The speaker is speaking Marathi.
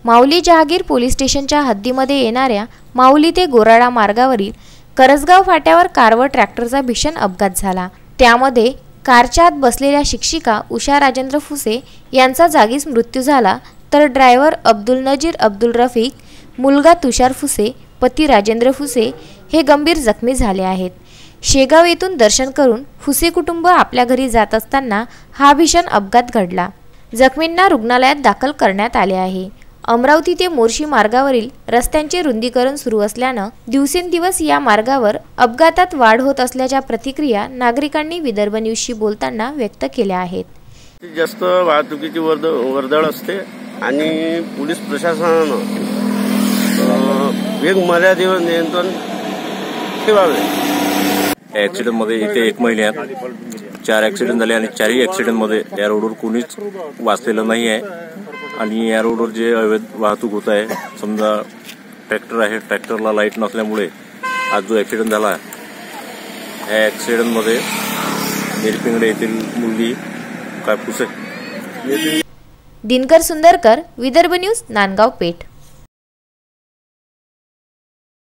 माऊली जहागीर पोलीस स्टेशनच्या हद्दीमध्ये येणाऱ्या माऊली ते गोराडा मार्गावरील करसगाव फाट्यावर कार व ट्रॅक्टरचा भीषण अपघात झाला। त्यामध्ये कारच्या आत बसलेल्या शिक्षिका उषा राजेंद्र फुसे यांचा जागीच मृत्यू झाला, तर ड्रायव्हर अब्दुल नजीर अब्दुल रफीक, मुलगा तुषार फुसे, पती राजेंद्र फुसे हे गंभीर जखमी झाले आहेत। शेगाव येथून दर्शन करून फुसे कुटुंब आपल्या घरी जात असताना हा भीषण अपघात घडला। जखमींना रुग्णालयात दाखल करण्यात आले आहे। अमरावती ते मोर्शी मार्गावरील रस्त्यांचे रुंदीकरण सुरू असल्यानं दिवसेंदिवस या मार्गावर अपघातात वाढ होत असल्याच्या प्रतिक्रिया नागरिकांनी विदर्भ न्यूजशी बोलताना व्यक्त केल्या आहेत। जास्त वाहतुकीची वर्दळ असते आणि पोलीस प्रशासनानं वेग मर्यादेवर नियंत्रण ठेवावे। ॲक्सिडेंटमध्ये इथे एक महिन्यात 4 ॲक्सिडेंट झाले आणि 4ही ॲक्सिडेंटमध्ये या रोडवर कोणीच वाचलेलं नाही आहे। आणि या रोडवर जे अवैध वाहतूक होत आहे, समजा ट्रॅक्टर आहे, ट्रॅक्टरला लाईट नसल्यामुळे आज जो ॲक्सिडेंट झाला ह्या ॲक्सिडेंटमध्ये निरपिंगडे येथील मुलगी काय फुसे। दिनकर सुंदरकर, विदर्भ न्यूज, नांदगाव पेठ।